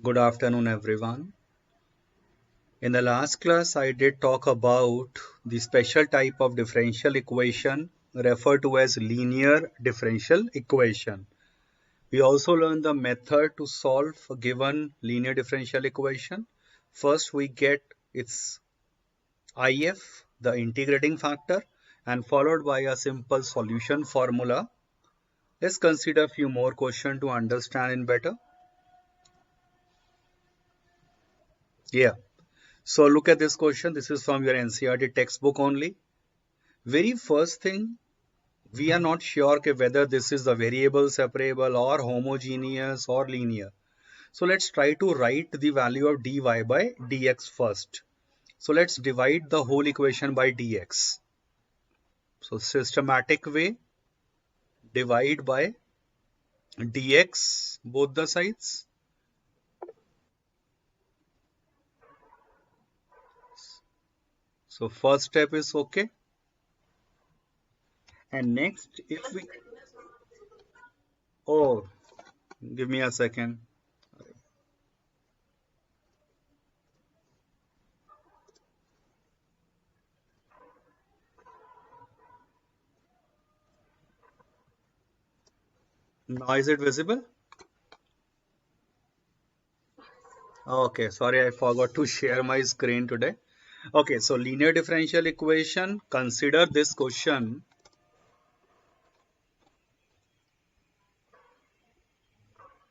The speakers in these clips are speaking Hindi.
Good afternoon, everyone. In the last class, I did talk about the special type of differential equation referred to as linear differential equation. We also learned the method to solve a given linear differential equation. First, we get its IF, the integrating factor, and followed by a simple solution formula. Let's consider a few more questions to understand it better. Yeah. So look at this question. This is from your NCERT textbook only. Very first thing, we are not sure whether this is a variable separable or homogeneous or linear. So let's try to write the value of dy by dx first. So let's divide the whole equation by dx. So systematic way, divide by dx both the sides. So first step is okay. And next, if we, oh, give me a second. Now is it visible? Okay, sorry, I forgot to share my screen today. Okay, so linear differential equation, consider this question.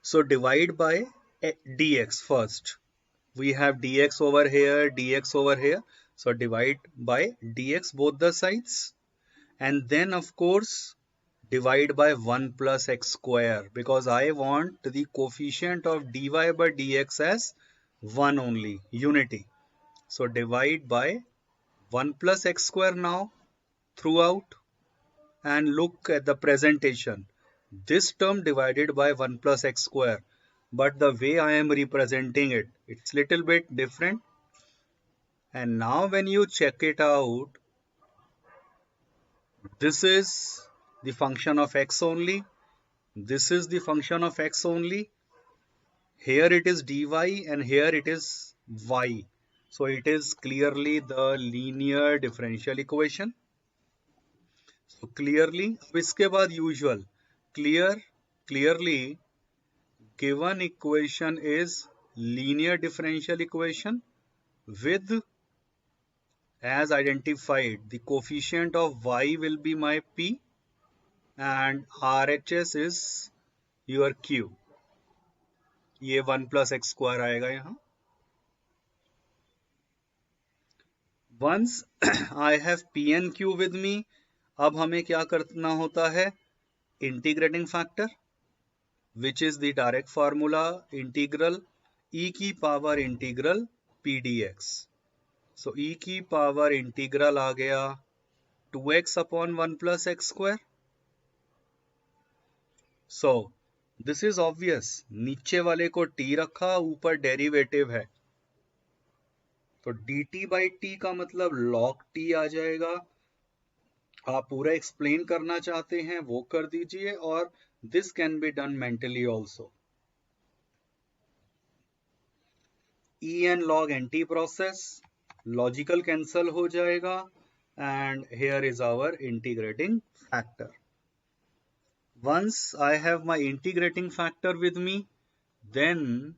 So divide by dx first. We have dx over here, dx over here. So divide by dx both the sides. And then of course, divide by 1 plus x square because I want the coefficient of dy by dx as 1 only, unity. So divide by 1 plus x square now throughout and look at the presentation. This term divided by 1 plus x square, but the way I am representing it, it's little bit different. And now when you check it out, this is the function of x only. This is the function of x only. Here it is dy and here it is y. So it is clearly the linear differential equation. So clearly, अब इसके बाद usual, clearly given equation is linear differential equation with, as identified, the coefficient of y will be my p and RHS is your q. ये 1 plus x square आएगा यहाँ. Once I have p and q with me, अब हमें क्या करना होता है? Integrating factor, which is the direct formula integral e की power integral p dx. So e की power integral आ गया 2x upon 1 plus x square. So this is obvious. नीचे वाले को t रखा, ऊपर डेरिवेटिव है, तो dt by t का मतलब log t आ जाएगा. आप पूरा एक्सप्लेन करना चाहते हैं वो कर दीजिए, और this can be done mentally also. e and log nt process, logical cancel हो जाएगा, and here is our integrating factor. Once I have my integrating factor with me, then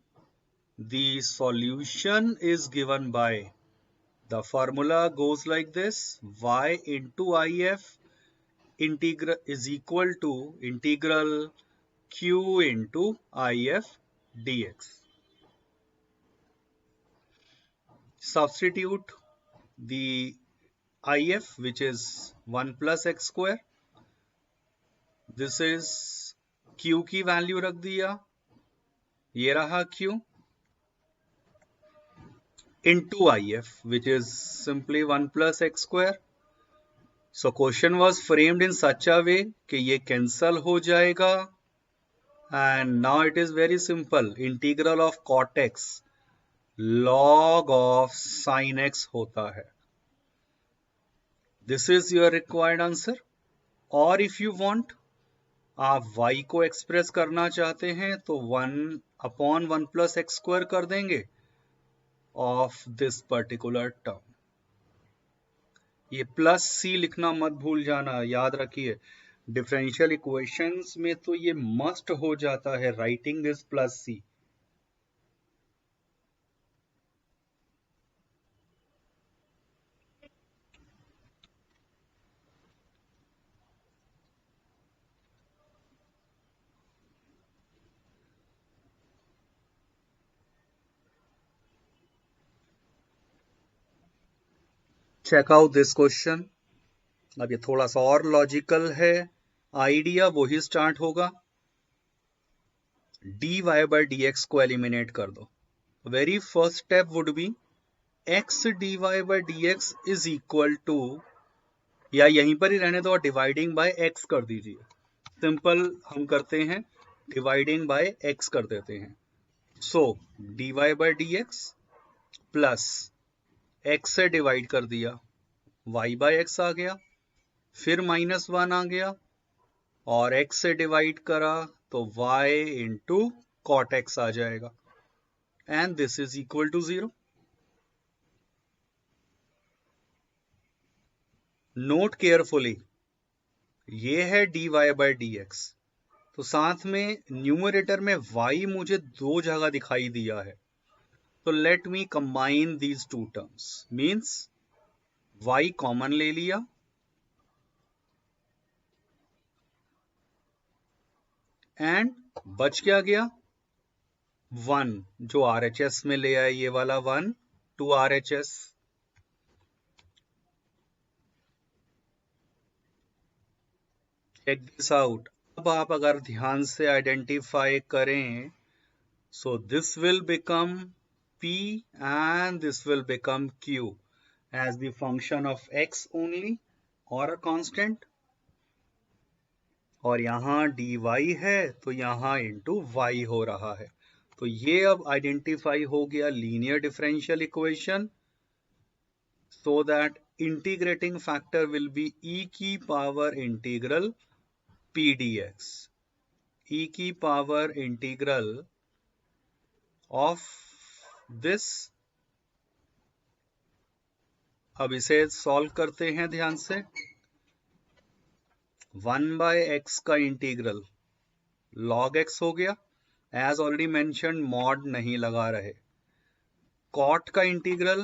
the solution is given by, the formula goes like this: y into if integral is equal to integral q into if dx. Substitute the if, which is 1 plus x square. This is q की वैल्यू रख दिया, ये रहा q into if, which is simply 1 plus x square. So question was framed in such a way कि ये cancel हो जाएगा, and now it is very simple. Integral of cot x log of sin x होता है. This is your required answer. और if you want, आप y को एक्सप्रेस करना चाहते हैं तो 1 अपॉन 1 प्लस एक्स स्क्वायर कर देंगे ऑफ दिस पर्टिकुलर टर्म। ये प्लस सी लिखना मत भूल जाना, याद रखिए डिफरेंशियल इक्वेशंस में तो ये मस्ट हो जाता है, writing this plus C. Check out this question. अब ये थोड़ा सा और लॉजिकल है, आइडिया वही स्टार्ट होगा। dy by dx को एलिमिनेट कर दो। Very first step would be x dy by dx is equal to, या यहीं पर ही रहने दो और डिवाइडिंग बाय x कर दीजिए। सिंपल हम करते हैं, डिवाइडिंग बाय x कर देते हैं। सो dy by dx plus x से डिवाइड कर दिया, y बाय x आ गया, फिर -1 आ गया और x से डिवाइड करा तो y इंटू कॉट x आ जाएगा and this is equal to 0। Note carefully, ये है dy by dx, तो साथ में न्यूमरेटर में y मुझे दो जगह दिखाई दिया है, तो let me combine these two terms. Means y common ले लिया एंड बच क्या गया 1, जो RHS में ले आए, ये वाला 1 to RHS। Check this out. अब आप अगर ध्यान से आइडेंटिफाई करें, so this will become P and this will become Q as the function of x only or a constant, और यहां dy है तो यहां इंटू y हो रहा है। तो ये अब आइडेंटिफाई हो गया linear differential equation, so that integrating factor will be e की power integral p dx, e की पावर इंटीग्रल ऑफ दिस। अब इसे सॉल्व करते हैं ध्यान से। 1 बाय एक्स का इंटीग्रल log x हो गया, एज ऑलरेडी मेंशन मॉड नहीं लगा रहे। कॉट का integral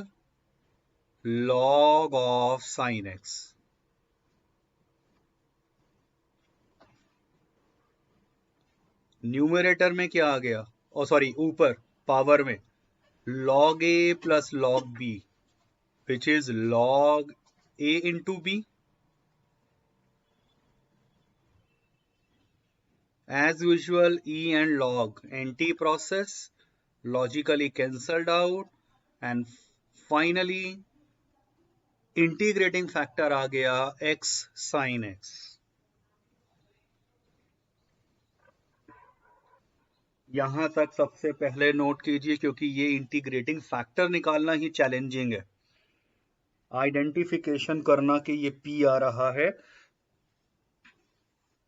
log of sine x, numerator में क्या आ गया, ओ सॉरी ऊपर पावर में log a plus log b which is log a into b। As usual, e and log anti-process logically cancelled out and finally integrating factor आ गया x sin x। यहां तक सबसे पहले नोट कीजिए, क्योंकि ये इंटीग्रेटिंग फैक्टर निकालना ही चैलेंजिंग है, आइडेंटिफिकेशन करना कि ये p आ रहा है,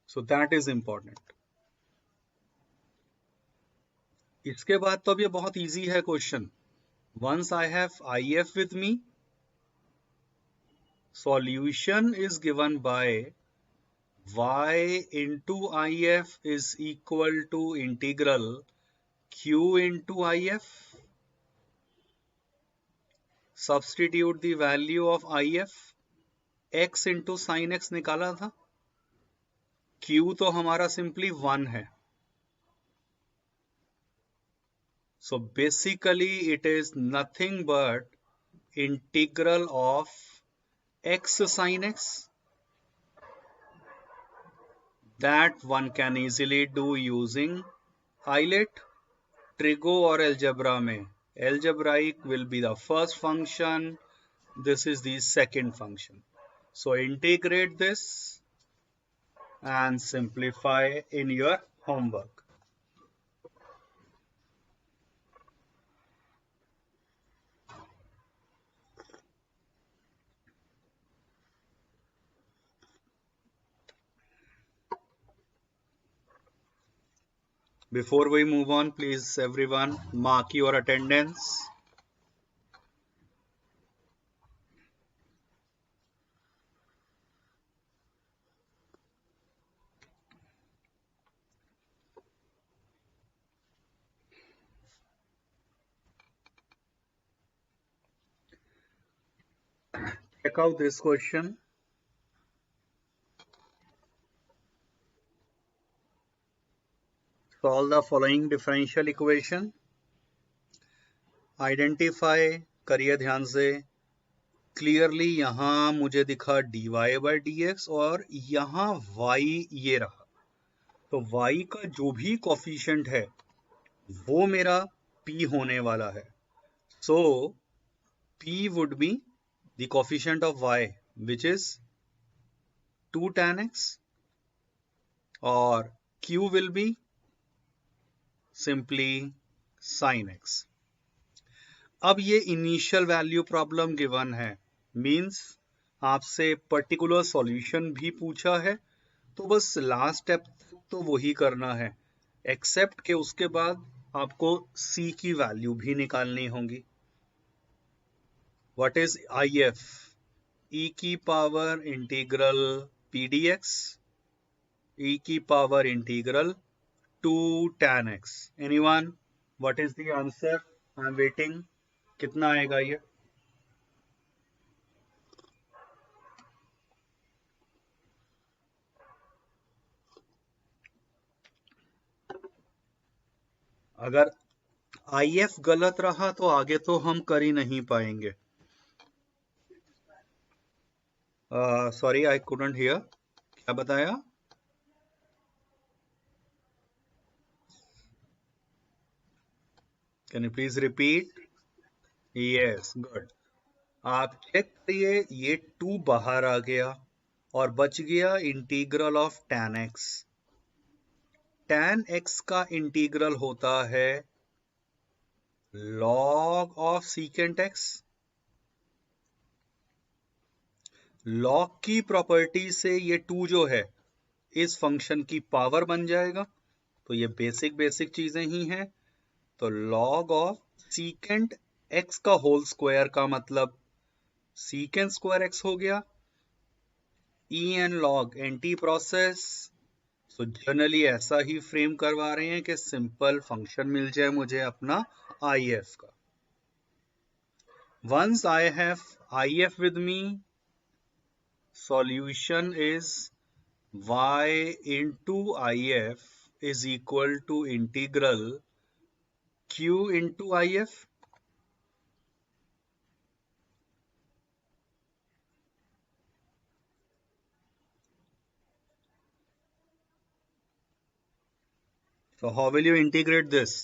सो दैट इज इंपॉर्टेंट। इसके बाद तो अब ये बहुत इजी है question. Once I have IF with me, solution is given by y into IF is equal to integral q into IF. Substitute the value of IF, x into sin x निकाला था, q तो हमारा सिंपली 1 है, so basically it is nothing but integral of x sin x, that one can easily do using Eilert, Trigo और algebra में algebraic will be the first function, this is the second function. So integrate this and simplify in your homework. Before we move on, please everyone mark your attendance. Check out this question. Solve the following differential equation. Identify करिए ध्यान से. क्लियरली यहां मुझे दिखा dy बाई डी एक्स और यहां y ये रहा. तो y का जो भी कॉफिशिएंट है वो मेरा p होने वाला है. सो p would be the coefficient of y which is 2 tan x और q will be simply sin x. अब ये इनिशियल वैल्यू प्रॉब्लम गिवन है, मींस आपसे पर्टिकुलर सॉल्यूशन भी पूछा है, तो बस लास्ट स्टेप तो वही करना है, एक्सेप्ट के उसके बाद आपको c की वैल्यू भी निकालनी होगी. What is IF? e की पावर इंटीग्रल pdx, e की power integral 2 tan x. Anyone? What is the answer? I am waiting. कितना आएगा ये? अगर IF गलत रहा तो आगे तो हम कर ही नहीं पाएंगे. Sorry, I couldn't hear. क्या बताया? Can you please repeat? Yes, good. आप चेक करिए, ये 2 बाहर आ गया और बच गया integral of tan x. tan x का इंटीग्रल होता है log of secant x. log की प्रॉपर्टी से ये 2 जो है इस फंक्शन की पावर बन जाएगा. तो ये बेसिक चीजें ही हैं. तो log ऑफ secant x का होल स्क्वायर का मतलब secant स्क्वायर x हो गया. e and log anti process. तो जनरली ऐसा ही फ्रेम करवा रहे हैं कि सिंपल फंक्शन मिल जाए मुझे अपना IF का. Once I have IF with me, solution is y into IF is equal to integral q into IF. So how will you integrate this?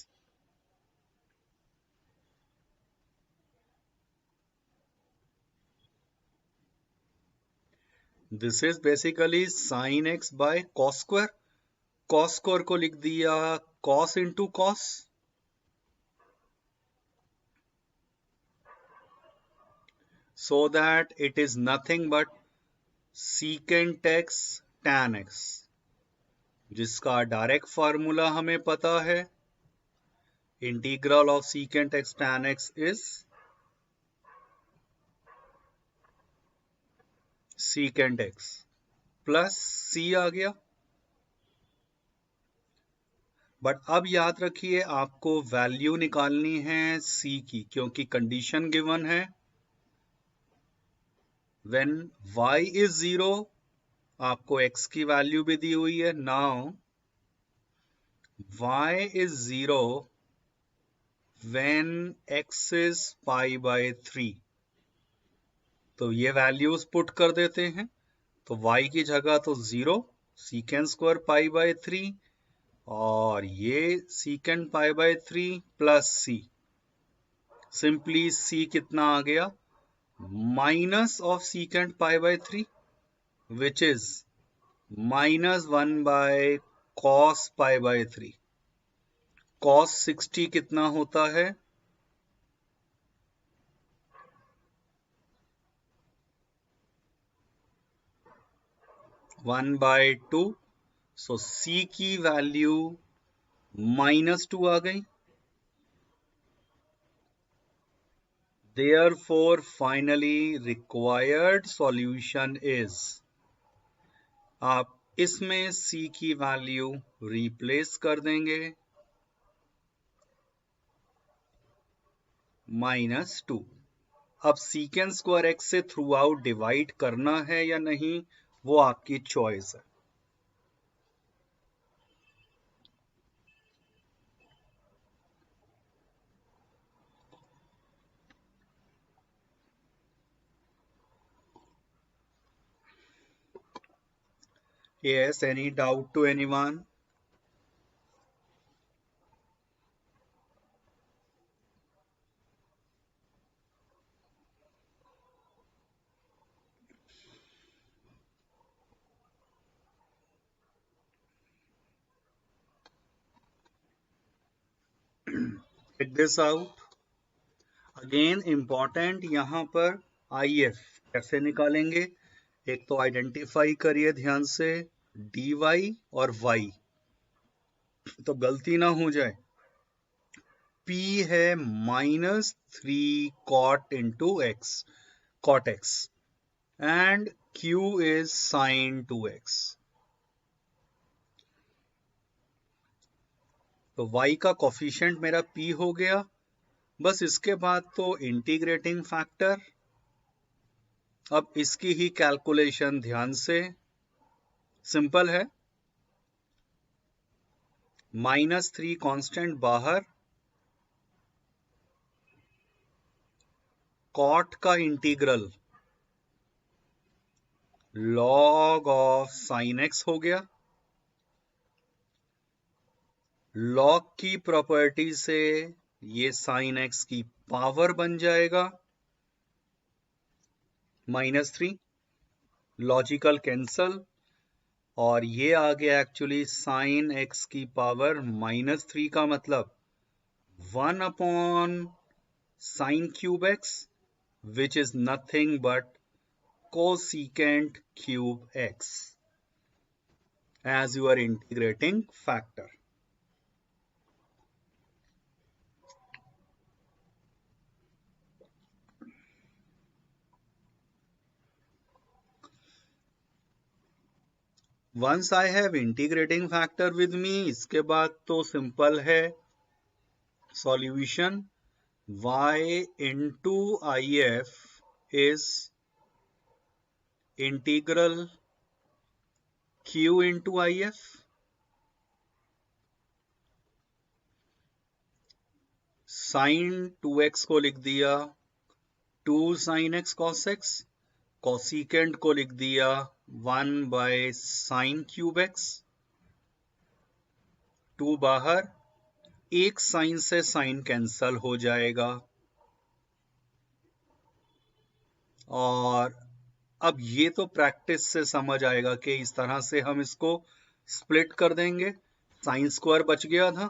This is basically sin x by cos square. Cos square को लिख दिया cos into cos. So that it is nothing but secant x tan x, जिसका डायरेक्ट फार्मूला हमें पता है. Integral of secant x tan x is secant x plus c आ गया. बट अब याद रखिए आपको वैल्यू निकालनी है c की, क्योंकि कंडीशन गिवन है व्हेन y इज 0, आपको x की वैल्यू भी दी हुई है. Now y is 0 when x is pi by 3. तो ये वैल्यूज पुट कर देते हैं. तो y की जगह तो 0 secant स्क्वायर पाई बाय 3 और ये secant pi by 3 plus c. Simply c कितना आ गया? Minus of secant pi by 3 which is minus 1 by cos pi by 3. cos 60 कितना होता है? 1 by 2. So c की वैल्यू -2 आ गई। Therefore, finally required solution is, आप इसमें c की वैल्यू रिप्लेस कर देंगे -2। अब सीकेंड स्क्वायर x से थ्रू आउट डिवाइड करना है या नहीं, वो आपकी चॉइस है। Yes, any doubt to anyone? Check this out. Again important यहां पर IF कैसे निकालेंगे, एक तो आइडेंटिफाई करिए ध्यान से dy और y, तो गलती ना हो जाए। P है -3 cot into x, cot x, and Q is sin 2x। तो y का कोफिशिएंट मेरा P हो गया। बस इसके बाद तो इंटीग्रेटिंग फैक्टर। अब इसकी ही कैलकुलेशन ध्यान से, सिंपल है। -3 कांस्टेंट बाहर, कॉट का integral log of sin x हो गया। log की प्रॉपर्टी से ये sin x की पावर बन जाएगा -3, लॉजिकल कैंसल, और ये आ गया एक्चुअली sin x की पावर -3 का मतलब 1 sin cube x, which is nothing but cosecant cube x as your integrating factor. Once I have integrating factor with me, इसके बाद तो सिंपल है solution। y into if is integral q into if, sin 2x को लिख दिया 2 sin x cos x, cosecant को लिख दिया 1/sin cube x, 2 बाहर, एक साइन से साइन कैंसल हो जाएगा। और अब ये तो प्रैक्टिस से समझ आएगा कि इस तरह से हम इसको स्प्लिट कर देंगे। साइन स्क्वायर बच गया था,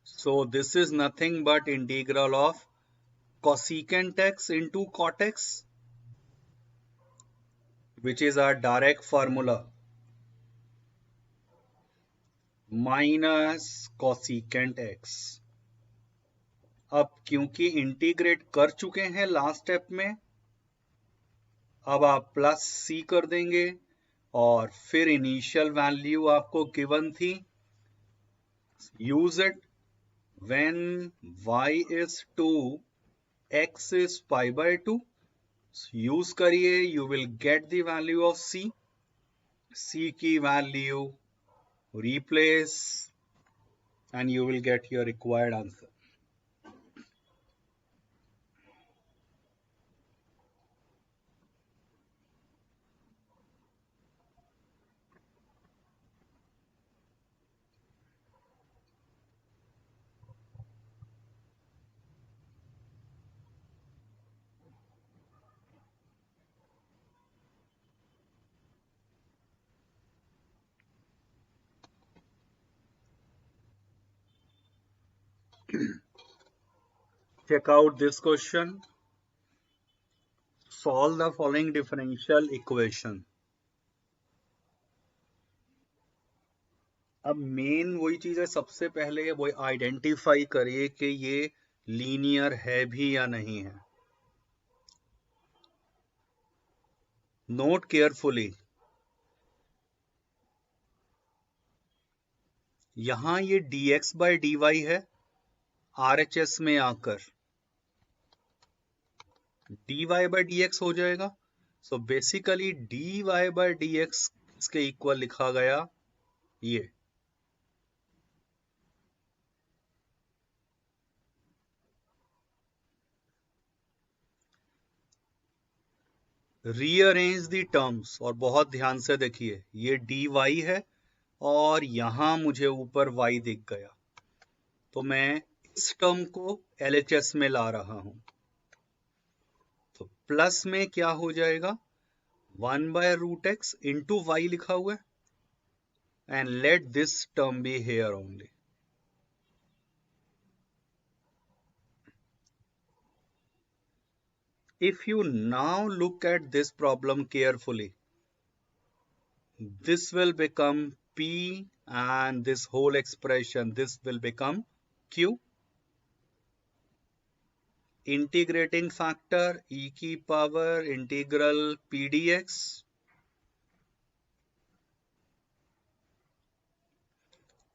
so this is nothing but integral of cosecant x into cot x, which is our direct formula, minus cosecant x। अब क्योंकि इंटीग्रेट कर चुके हैं लास्ट स्टेप में, अब आप प्लस c कर देंगे, और फिर इनिशियल वैल्यू आपको गिवन थी, use it when y is 2, x is pi/2, use करिए, you will get the value of c की value replace, and you will get your required answer. Check out this question. Solve the following differential equation. अब मेन वही चीज है, सबसे पहले वो आइडेंटिफाई करिए कि ये लीनियर है भी या नहीं है। नोट केयरफुली, यहां ये dx बाय dy है, RHS में आकर dy बाय dx हो जाएगा। So basically dy by dx इसके इक्वल लिखा गया ये। रीअरेंज दी टर्म्स, और बहुत ध्यान से देखिए, ये dy है और यहां मुझे ऊपर y दिख गया, तो मैं इस टर्म को LHS में ला रहा हूं। तो प्लस में क्या हो जाएगा, 1/√x इंटू y लिखा हुआ है, and let this term be here only. If you now look at this problem carefully, this will become P and this whole expression, this will become Q. Integrating factor e की power integral P dx,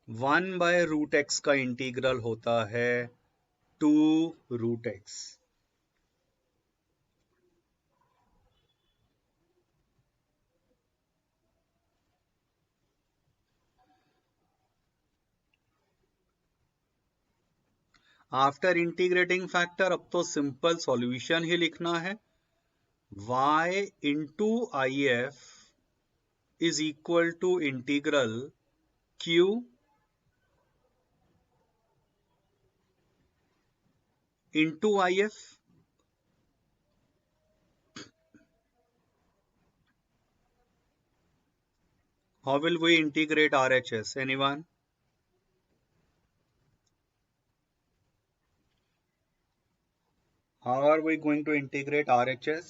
1/√x का इंटीग्रल होता है 2√x। आफ्टर इंटीग्रेटिंग फैक्टर अब तो सिंपल सॉल्यूशन ही लिखना है। y into IF is equal to integral Q into IF. How will we integrate RHS? Anyone? How are we going to integrate RHS?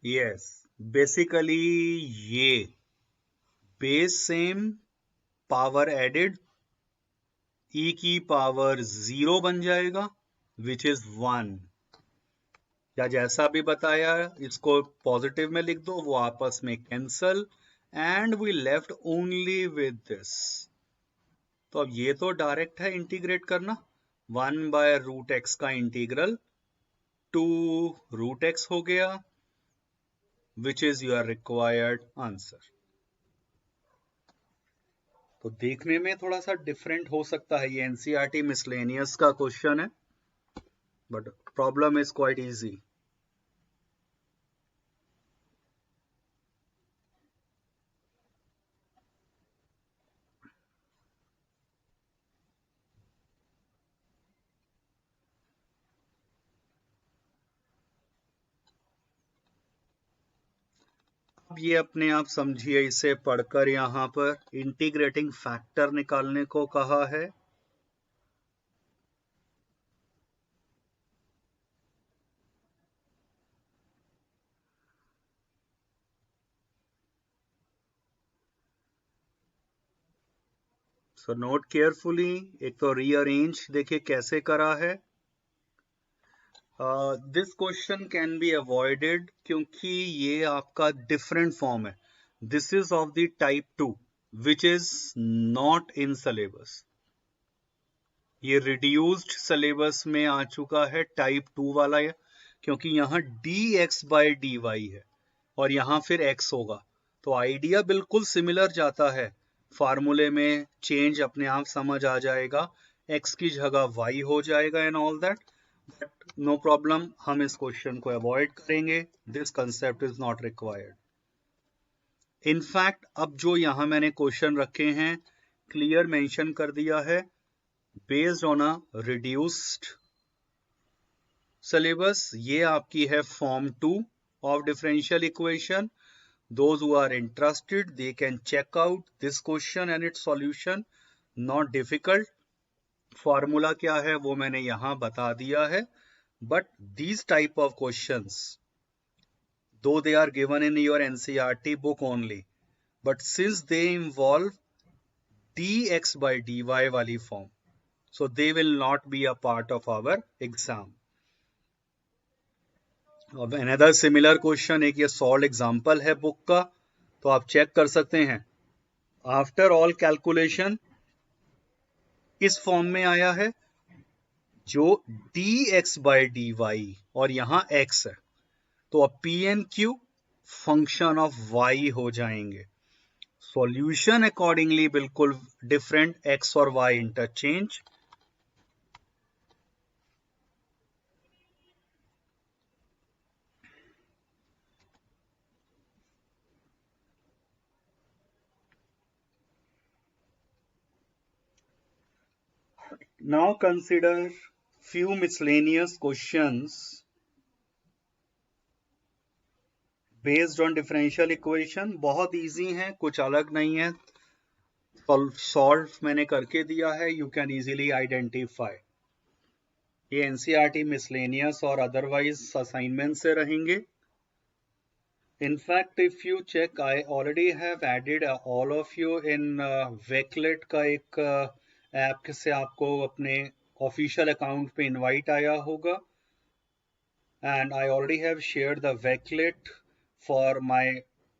Yes, basically ये base same, power added, e की पावर 0 बन जाएगा, which is 1, या जैसा भी बताया, इसको पॉजिटिव में लिख दो, वो आपस में cancel, and we left only with this. तो अब ये तो डायरेक्ट है इंटीग्रेट करना, 1/√x का इंटीग्रल 2√x हो गया, which is your required answer. तो देखने में थोड़ा सा डिफरेंट हो सकता है, ये एनसीईआरटी मिसलेनियस का क्वेश्चन है, but problem is quite easy. अब ये अपने आप समझिए, इसे पढ़कर यहां पर इंटीग्रेटिंग फैक्टर निकालने को कहा है। सो नोट केयरफुली, एक तो रीअरेंज देखिए कैसे करा है। This question can be avoided क्योंकि ये आपका डिफरेंट फॉर्म है। This is of the type 2 which is not in syllabus. ये रिड्यूस्ड सिलेबस में आ चुका है टाइप 2 वाला है, क्योंकि यहाँ dx बाय dy है और यहाँ फिर x होगा, तो आइडिया बिल्कुल सिमिलर जाता है। फार्मूले में चेंज अपने आप समझ आ जाएगा, x की जगह y हो जाएगा and all that, but no problem, हम इस क्वेश्चन को अवॉइड करेंगे। This concept is not required. In fact अब जो यहां मैंने क्वेश्चन रखे हैं, क्लियर मेंशन कर दिया है, based on a reduced syllabus. ये आपकी है form 2 of differential equation. Those who are interested, they can check out this question and its solution. Not difficult. Formula क्या है वो मैंने यहां बता दिया है, but these type of questions though they are given in your NCERT book only, but since they involve dx by dy वाली form, so they will not be a part of our exam. अब another similar question, एक ये सॉल्व एग्जाम्पल है बुक का, तो आप चेक कर सकते हैं. आफ्टर ऑल कैलकुलेशन किस फॉर्म में आया है, जो dx by dy और यहां x है, तो अब p and q function of y हो जाएंगे. सॉल्यूशन अकॉर्डिंगली बिल्कुल डिफरेंट, x और y interchange. Now consider few miscellaneous questions based on differential equation. बहुत इजी हैं, कुछ अलग नहीं है. सॉल्व मैंने करके दिया है, you can easily identify. ये एनसीईआरटी मिसलेनियस और अदरवाइज असाइनमेंट से रहेंगे. In fact, if you check, I already have added all of you in Wakelet का एक ऐप से आपको अपने ऑफिशियल अकाउंट पे इनवाइट आया होगा. And I already have shared the Wakelet for my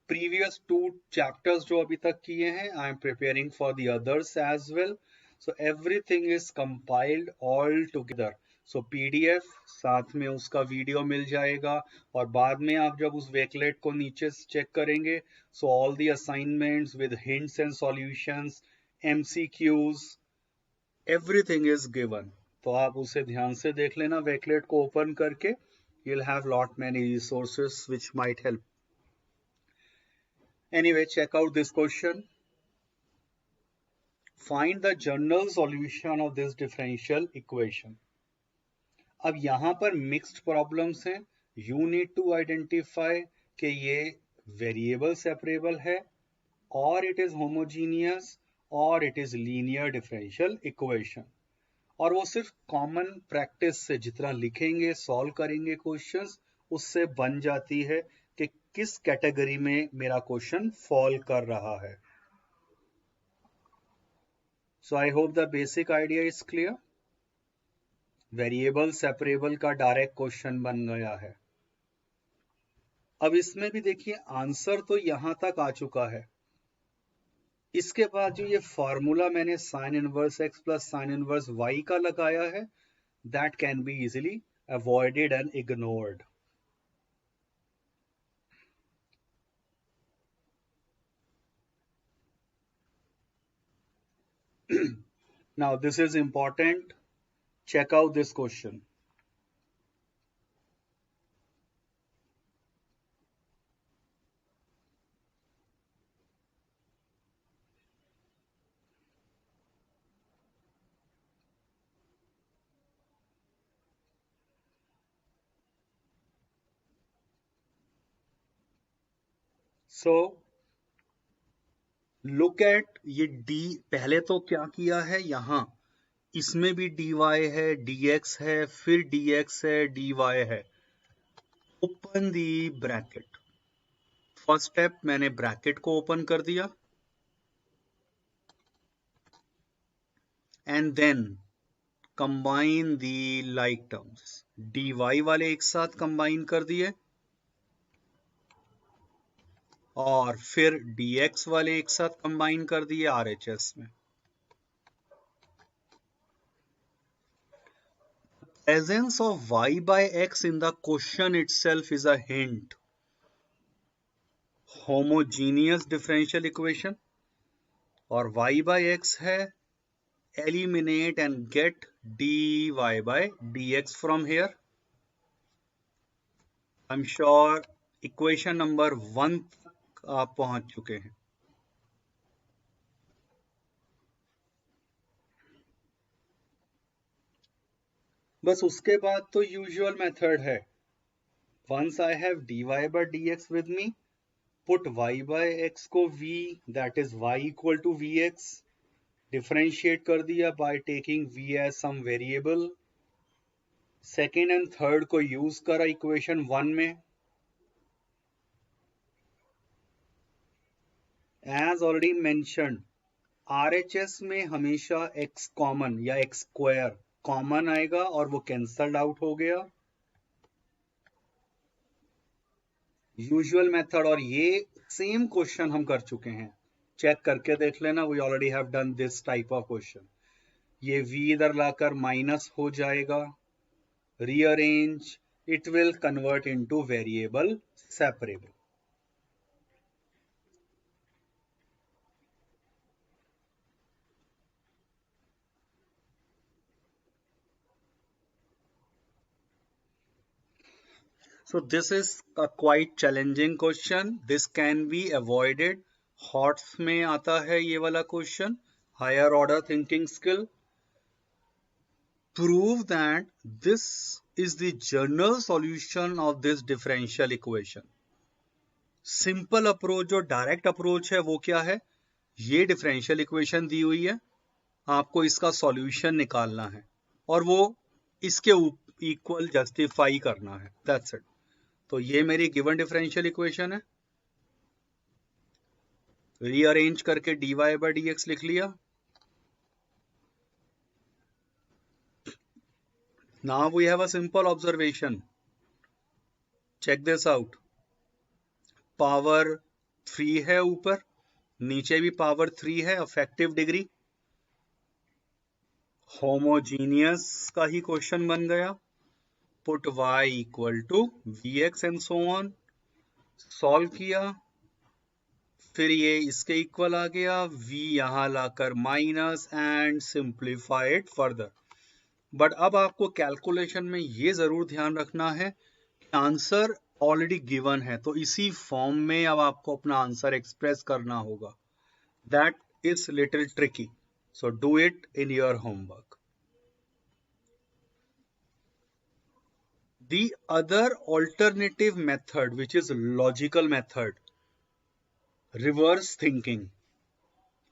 previous 2 chapters जो अभी तक किए हैं. I am preparing for the others as well. So everything is compiled all together. So PDF साथ में उसका वीडियो मिल जाएगा, और बाद में आप जब उस वेकलेट को नीचे चेक करेंगे, so all the assignments with hints and solutions, MCQs, everything is given. तो आप उसे ध्यान से देख लेना वेकलेट को ओपन करके. You'll have lot many resources which might help. Anyway, check out this question. Find the general solution of this differential equation. अब यहां पर मिक्स्ड प्रॉब्लम्स हैं. You need to identify कि ये वेरिएबल सेपरेबल है, और it is homogeneous, और it is linear differential equation. और वो सिर्फ कॉमन प्रैक्टिस से जितना लिखेंगे, सॉल्व करेंगे क्वेश्चंस, उससे बन जाती है कि किस कैटेगरी में मेरा क्वेश्चन फॉल कर रहा है. So I hope the basic idea is clear. Variable separable का डायरेक्ट क्वेश्चन बन गया है. अब इसमें भी देखिए आंसर तो यहां तक आ चुका है. इसके बाद जो ये फॉर्मूला मैंने sine inverse x plus sine inverse y का लगाया है, that can be easily avoided and ignored. Now this is important. Check out this question. So look at ये d, पहले तो क्या किया है, यहां इसमें भी dy है, dx है, फिर dx है, dy है. Open the bracket. First step मैंने ब्रैकेट को ओपन कर दिया, and then combine the like terms. dy वाले एक साथ कंबाइन कर दिए, और फिर dx वाले एक साथ कंबाइन कर दिए RHS में. Presence of y by x in the question itself is a hint. Homogeneous differential equation, और y by x है, eliminate and get dy by dx from here. I'm sure equation number 1 तक आप पहुंच चुके हैं. बस उसके बाद तो यूजुअल मेथड है. Once I have dy by dx with me, put y by x को v, that is y equal to vx, differentiate कर दिया by taking v as some variable. Second and third को यूज करा इक्वेशन 1 में, एज ऑलरेडी मेंशन्ड, आरएचएस में हमेशा एक्स कॉमन या एक्स स्क्वायर कॉमन आएगा और वो कैंसल्ड आउट हो गया। यूजुअल मेथड, और ये सेम क्वेश्चन हम कर चुके हैं, चेक करके देख लेना, we already have done this type of question. ये v इधर लाकर माइनस हो जाएगा, rearrange, it will convert into variable separable. So this is a quite challenging question. This can be avoided. HOTS में आता है ये वाला question. Higher order thinking skill. Prove that this is the general solution of this differential equation. Simple approach जो direct approach है वो क्या है? ये differential equation दी हुई है, आपको इसका solution निकालना है और वो इसके equal justify करना है. That's it. तो ये मेरी गिवन डिफरेंशियल इक्वेशन है, रीअरेंज करके dy बाई dx लिख लिया। Now we have a simple observation, check this out. Power 3 है ऊपर, नीचे भी पावर 3 है, अफेक्टिव डिग्री होमोजीनियस का ही क्वेश्चन बन गया। Put y equal to vx and so on, solve किया, फिर ये इसके इक्वल आ गया, v यहां लाकर minus and simplified further. But अब आपको कैलकुलेशन में ये जरूर ध्यान रखना है कि आंसर ऑलरेडी गिवन है, तो इसी फॉर्म में अब आपको अपना आंसर एक्सप्रेस करना होगा। That is little tricky, so do it in your homework. The other alternative method, which is logical method, reverse thinking,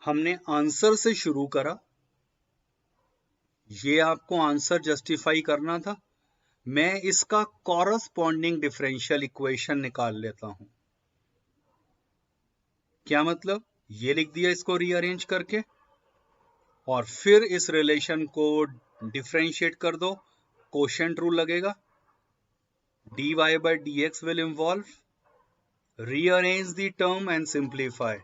हमने आंसर से शुरू करा, ये आपको आंसर जस्टिफाई करना था, मैं इसका कॉरस्पॉन्डिंग डिफरेंशियल इक्वेशन निकाल लेता हूं। क्या मतलब? ये लिख दिया इसको रीअरेंज करके, और फिर इस रिलेशन को डिफरेंशिएट कर दो, कोशेंट रूल लगेगा, dy by dx will involve, rearrange the term and simplify,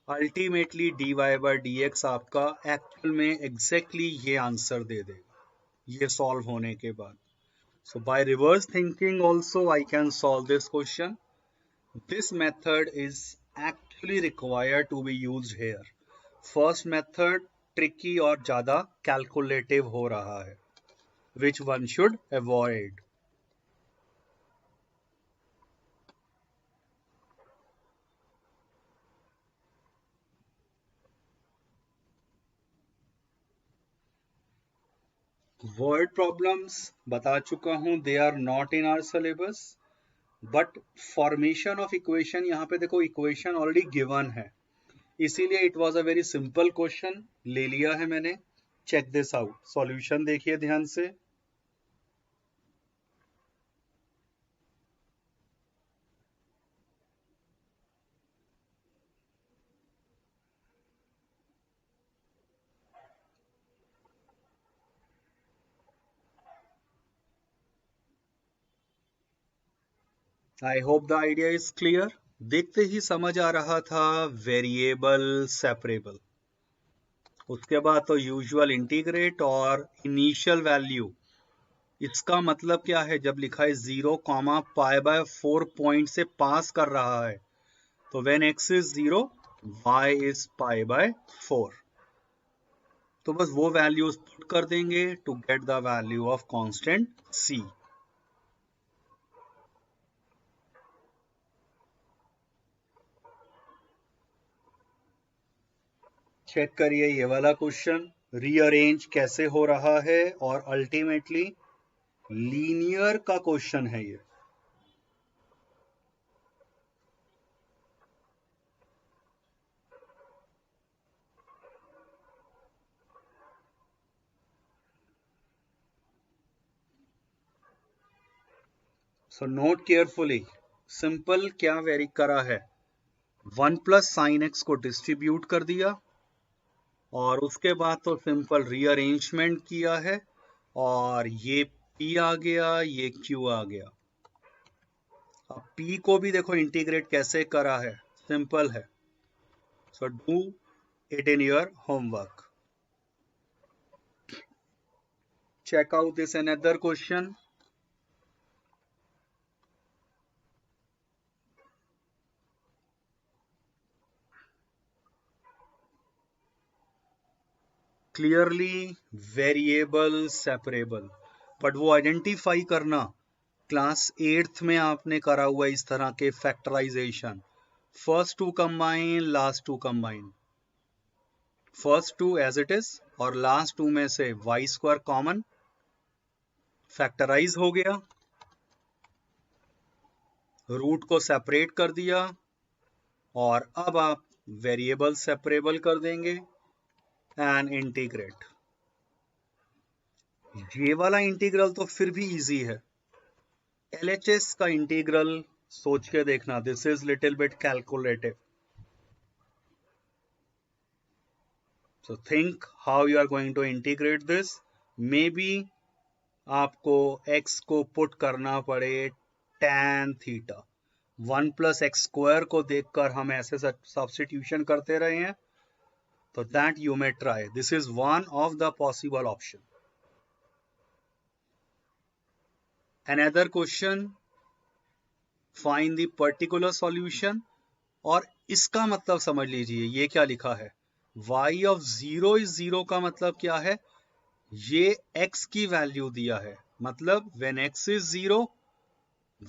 ultimately dy by dx आपका एक्चुअल में एग्जैक्टली ये आंसर दे देगा ये सॉल्व होने के बाद। So by reverse thinking also I can solve this question. This method is actually required to be used here. First method tricky और ज़्यादा calculative हो रहा है, which one should avoid. Word problems बता चुका हूं, they are not in our syllabus, but formation of equation, यहाँ पे देखो इक्वेशन ऑलरेडी गिवन है, इसीलिए it was a very simple question, ले लिया है मैंने। चेक दिस आउट, सॉल्यूशन देखिए ध्यान से। आई hope the idea is clear. देखते ही समझ आ रहा था वेरिएबल सेपरेबल, उसके बाद तो यूजुअल इंटीग्रेट और इनिशियल वैल्यू। इसका मतलब क्या है? जब लिखा है 0,π/4 पॉइंट से पास कर रहा है, तो when x is 0, y is π/4, तो बस वो वैल्यूज पुट कर देंगे to get the value of constant c। चेक करिए ये वाला क्वेश्चन, रीअरेंज कैसे हो रहा है, और अल्टीमेटली लीनियर का क्वेश्चन है ये। सो नोट केयरफुली, सिंपल क्या वेरी करा है, 1 प्लस साइन एक्स को डिस्ट्रीब्यूट कर दिया और उसके बाद तो सिंपल रीअरेंजमेंट किया है और ये P आ गया, ये Q आ गया। अब P को भी देखो इंटीग्रेट कैसे करा है, सिंपल है। So do it in your homework. Check out this another question. Clearly variable separable, but वो आइडेंटिफाई करना क्लास 8th में आपने करा हुआ इस तरह के factorization, first two combine last two combine, first two as it is और लास्ट टू में से वाई स्क्वायर कॉमन, फैक्टराइज हो गया, रूट को सेपरेट कर दिया और अब आप वेरिएबल सेपरेबल कर देंगे एंड इंटीग्रेट। ये वाला इंटीग्रल तो फिर भी इजी है, LHS का इंटीग्रल सोच के देखना, this is little bit calculative. So think how you are going to integrate this. Maybe आपको x को पुट करना पड़े tan theta, 1 plus x square को देखकर हम ऐसे सब्स्टिट्यूशन करते रहे हैं, तो that you may try, this is one of the possible option. Another question, find the particular solution। और इसका मतलब समझ लीजिए, ये क्या लिखा है, y of 0 is 0 का मतलब क्या है, ये x की वैल्यू दिया है, मतलब when x is 0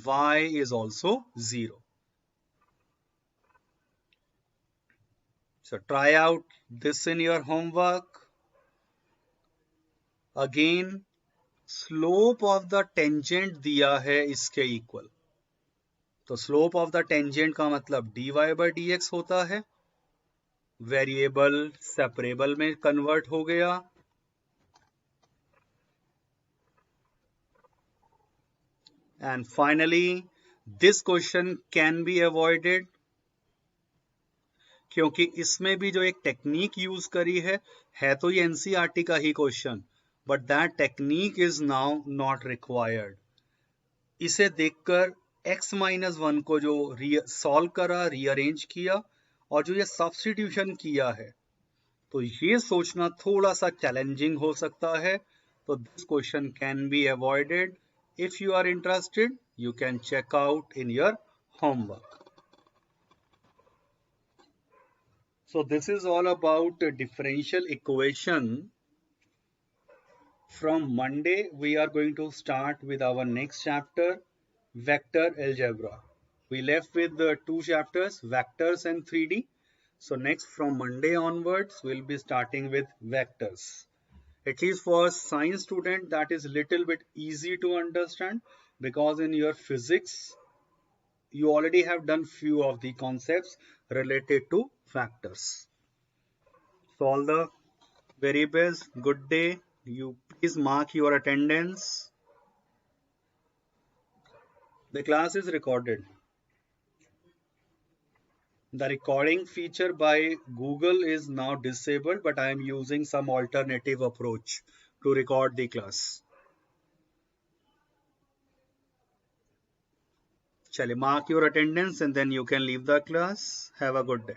y is also 0। So try out this in your homework। Again slope of the tangent दिया है इसके इक्वल, तो स्लोप ऑफ द टेंजेंट का मतलब dy बाई dx होता है, वेरिएबल सेपरेबल में कन्वर्ट हो गया, and finally this question can be avoided, क्योंकि इसमें भी जो एक टेक्निक यूज करी है तो ये एनसीईआरटी का ही question, but that technique is now not required. इसे देखकर x-1 को जो सॉल्व करा, रीअरेंज किया और जो ये सब्स्टिट्यूशन किया है, तो ये सोचना थोड़ा सा चैलेंजिंग हो सकता है, तो this question can be avoided. If you are interested you can check out in your homework। So this is all about differential equation. From Monday we are going to start with our next chapter, vector algebra। We left with the two chapters, vectors and 3D। So next from Monday onwards we'll be starting with vectors। At least for science student that is little bit easy to understand, because in your physics you already have done few of the concepts related to vectors। So all the very best, good day, you please mark your attendance, the class is recorded। The recording feature by Google is now disabled, but I am using some alternative approach to record the class। Chale, mark your attendance and then you can leave the class। Have a good day।